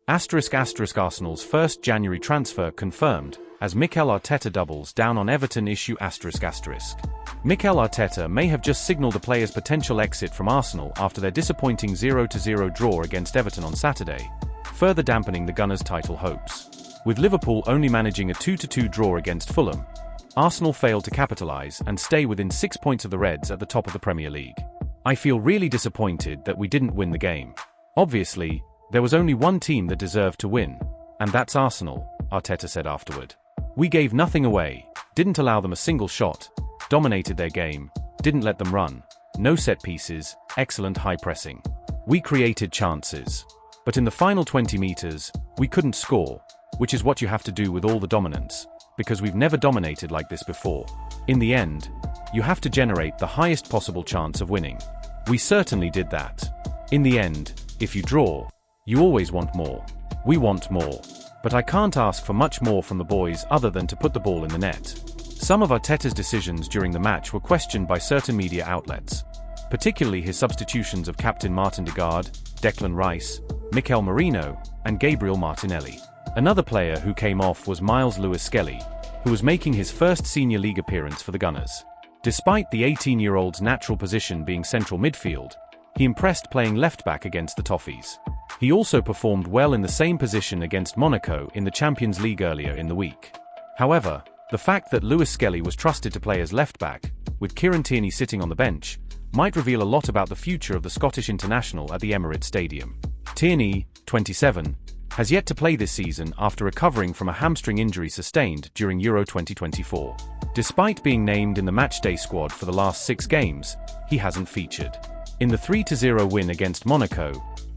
Arsenal's 1st January transfer confirmed, as Mikel Arteta doubles down on Everton issue. Mikel Arteta may have just signalled the player's potential exit from Arsenal after their disappointing 0-0 draw against Everton on Saturday, further dampening the Gunners' title hopes. With Liverpool only managing a 2-2 draw against Fulham, Arsenal failed to capitalise and stay within 6 points of the Reds at the top of the Premier League. I feel really disappointed that we didn't win the game. Obviously, there was only one team that deserved to win, and that's Arsenal, Arteta said afterward. We gave nothing away, didn't allow them a single shot, dominated their game, didn't let them run, no set pieces, excellent high pressing. We created chances. But in the final 20 metres, we couldn't score, which is what you have to do with all the dominance, because we've never dominated like this before. In the end, you have to generate the highest possible chance of winning. We certainly did that. In the end, if you draw, you always want more. We want more. But I can't ask for much more from the boys other than to put the ball in the net. Some of Arteta's decisions during the match were questioned by certain media outlets, particularly his substitutions of captain Martin Odegaard, Declan Rice, Mikel Merino, and Gabriel Martinelli. Another player who came off was Miles Lewis-Skelly, who was making his first senior league appearance for the Gunners. Despite the 18-year-old's natural position being central midfield, he impressed playing left-back against the Toffees. He also performed well in the same position against Monaco in the Champions League earlier in the week. However, the fact that Lewis-Skelly was trusted to play as left-back, with Kieran Tierney sitting on the bench, might reveal a lot about the future of the Scottish international at the Emirates Stadium. Tierney, 27, has yet to play this season after recovering from a hamstring injury sustained during Euro 2024. Despite being named in the matchday squad for the last 6 games, he hasn't featured. In the 3-0 win against Monaco,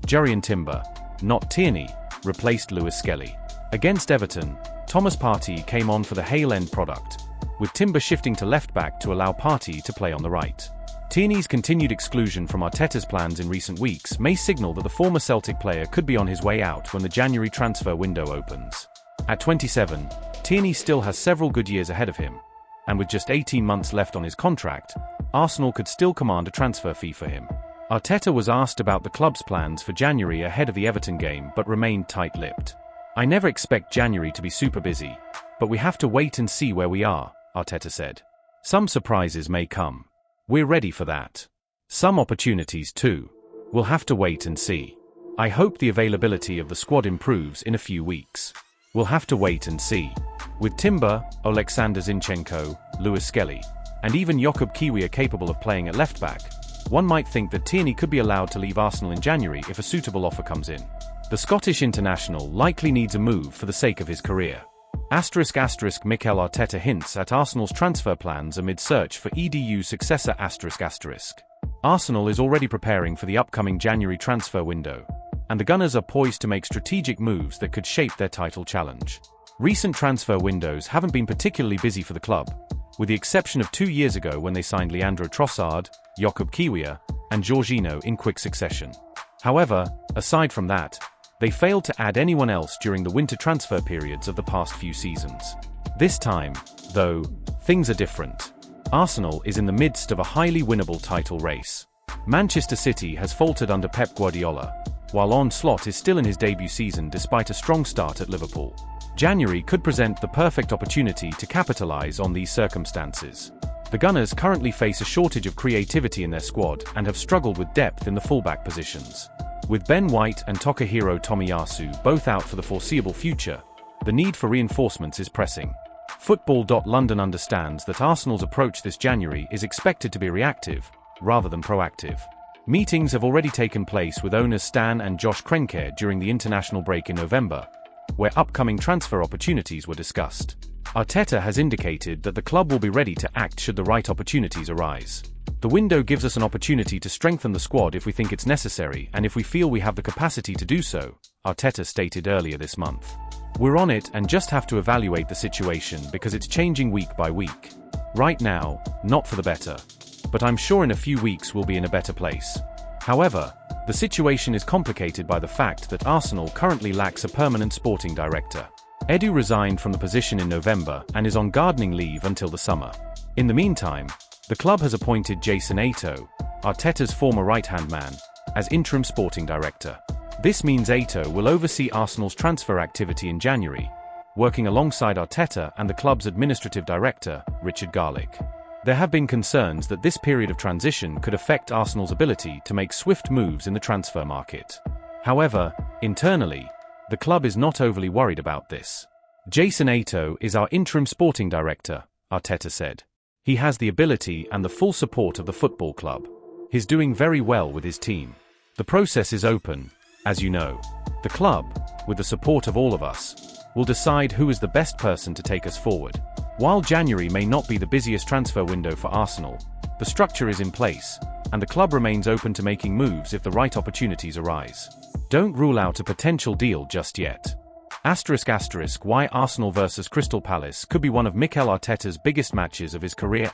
Jurrien Timber, not Tierney, replaced Lewis-Skelly. Against Everton, Thomas Partey came on for the Hale End product, with Timber shifting to left-back to allow Partey to play on the right. Tierney's continued exclusion from Arteta's plans in recent weeks may signal that the former Celtic player could be on his way out when the January transfer window opens. At 27, Tierney still has several good years ahead of him, and with just 18 months left on his contract, Arsenal could still command a transfer fee for him. Arteta was asked about the club's plans for January ahead of the Everton game but remained tight-lipped. "I never expect January to be super busy, but we have to wait and see where we are," Arteta said. "Some surprises may come. We're ready for that. Some opportunities too. We'll have to wait and see. I hope the availability of the squad improves in a few weeks. We'll have to wait and see." With Timber, Oleksandr Zinchenko, Lewis-Skelly, and even Jakub Kiwior capable of playing at left-back, one might think that Tierney could be allowed to leave Arsenal in January if a suitable offer comes in. The Scottish international likely needs a move for the sake of his career. Mikel Arteta hints at Arsenal's transfer plans amid search for EDU successor. Arsenal is already preparing for the upcoming January transfer window, and the Gunners are poised to make strategic moves that could shape their title challenge. Recent transfer windows haven't been particularly busy for the club, with the exception of 2 years ago when they signed Leandro Trossard, Jakub Kiwior, and Jorginho in quick succession. However, aside from that, they failed to add anyone else during the winter transfer periods of the past few seasons. This time, though, things are different. Arsenal is in the midst of a highly winnable title race. Manchester City has faltered under Pep Guardiola, while Onslaught is still in his debut season despite a strong start at Liverpool. January could present the perfect opportunity to capitalise on these circumstances. The Gunners currently face a shortage of creativity in their squad and have struggled with depth in the fullback positions. With Ben White and Takahiro Tomiyasu both out for the foreseeable future, the need for reinforcements is pressing. Football.London understands that Arsenal's approach this January is expected to be reactive, rather than proactive. Meetings have already taken place with owners Stan and Josh Kroenke during the international break in November, where upcoming transfer opportunities were discussed. Arteta has indicated that the club will be ready to act should the right opportunities arise. "The window gives us an opportunity to strengthen the squad if we think it's necessary and if we feel we have the capacity to do so," Arteta stated earlier this month. "We're on it and just have to evaluate the situation because it's changing week by week. Right now, not for the better. But I'm sure in a few weeks we'll be in a better place." However, the situation is complicated by the fact that Arsenal currently lacks a permanent sporting director. Edu resigned from the position in November and is on gardening leave until the summer. In the meantime, the club has appointed Jason Ato, Arteta's former right-hand man, as interim sporting director. This means Ato will oversee Arsenal's transfer activity in January, working alongside Arteta and the club's administrative director, Richard Garlick. There have been concerns that this period of transition could affect Arsenal's ability to make swift moves in the transfer market. However, internally, the club is not overly worried about this. Jason Ato is our interim sporting director, Arteta said. He has the ability and the full support of the football club. He's doing very well with his team. The process is open, as you know. The club, with the support of all of us, will decide who is the best person to take us forward. While January may not be the busiest transfer window for Arsenal, the structure is in place, and the club remains open to making moves if the right opportunities arise. Don't rule out a potential deal just yet. Why Arsenal vs Crystal Palace could be one of Mikel Arteta's biggest matches of his career.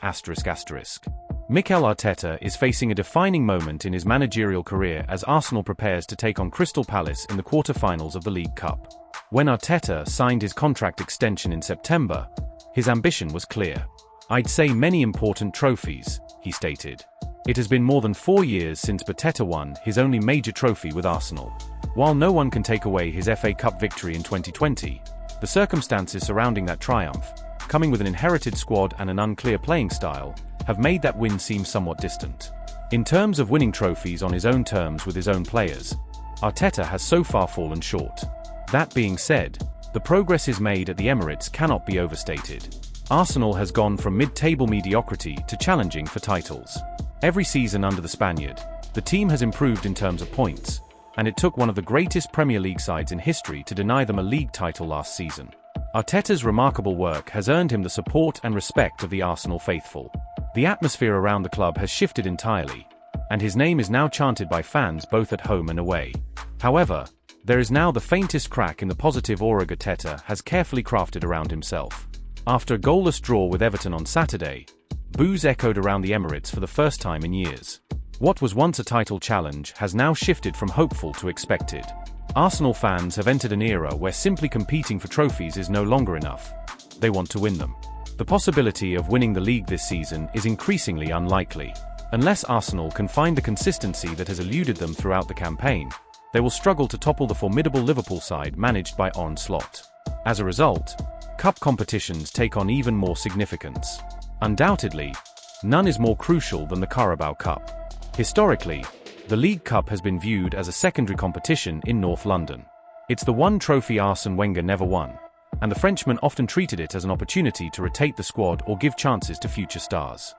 Mikel Arteta is facing a defining moment in his managerial career as Arsenal prepares to take on Crystal Palace in the quarter-finals of the League Cup. When Arteta signed his contract extension in September, his ambition was clear. "I'd say many important trophies," he stated. It has been more than 4 years since Arteta won his only major trophy with Arsenal. While no one can take away his FA Cup victory in 2020, the circumstances surrounding that triumph, coming with an inherited squad and an unclear playing style, have made that win seem somewhat distant. In terms of winning trophies on his own terms with his own players, Arteta has so far fallen short. That being said, the progress he's made at the Emirates cannot be overstated. Arsenal has gone from mid-table mediocrity to challenging for titles. Every season under the Spaniard, the team has improved in terms of points, and it took one of the greatest Premier League sides in history to deny them a league title last season. Arteta's remarkable work has earned him the support and respect of the Arsenal faithful. The atmosphere around the club has shifted entirely, and his name is now chanted by fans both at home and away. However, there is now the faintest crack in the positive aura Arteta has carefully crafted around himself. After a goalless draw with Everton on Saturday, boos echoed around the Emirates for the first time in years. What was once a title challenge has now shifted from hopeful to expected. Arsenal fans have entered an era where simply competing for trophies is no longer enough. They want to win them. The possibility of winning the league this season is increasingly unlikely. Unless Arsenal can find the consistency that has eluded them throughout the campaign, they will struggle to topple the formidable Liverpool side managed by Arne Slot. As a result, cup competitions take on even more significance. Undoubtedly, none is more crucial than the Carabao Cup. Historically, the League Cup has been viewed as a secondary competition in North London. It's the one trophy Arsene Wenger never won, and the Frenchman often treated it as an opportunity to rotate the squad or give chances to future stars.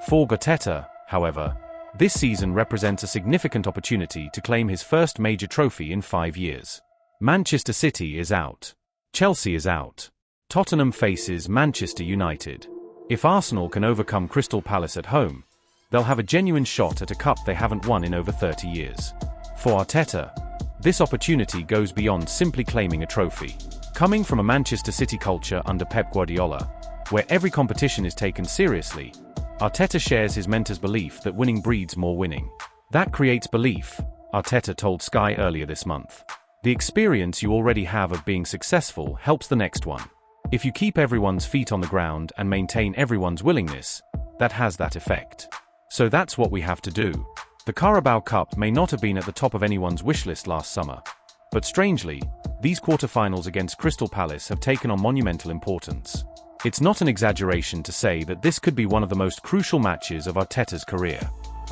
For Arteta, however, this season represents a significant opportunity to claim his first major trophy in 5 years. Manchester City is out. Chelsea is out. Tottenham faces Manchester United. If Arsenal can overcome Crystal Palace at home, they'll have a genuine shot at a cup they haven't won in over 30 years. For Arteta, this opportunity goes beyond simply claiming a trophy. Coming from a Manchester City culture under Pep Guardiola, where every competition is taken seriously, Arteta shares his mentor's belief that winning breeds more winning. That creates belief, Arteta told Sky earlier this month. The experience you already have of being successful helps the next one. If you keep everyone's feet on the ground and maintain everyone's willingness, that has that effect. So that's what we have to do. The Carabao Cup may not have been at the top of anyone's wish list last summer, but strangely, these quarter-finals against Crystal Palace have taken on monumental importance. It's not an exaggeration to say that this could be one of the most crucial matches of Arteta's career.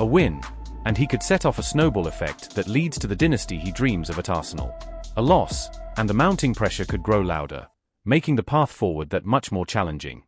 A win, and he could set off a snowball effect that leads to the dynasty he dreams of at Arsenal. A loss, and the mounting pressure could grow louder, making the path forward that much more challenging.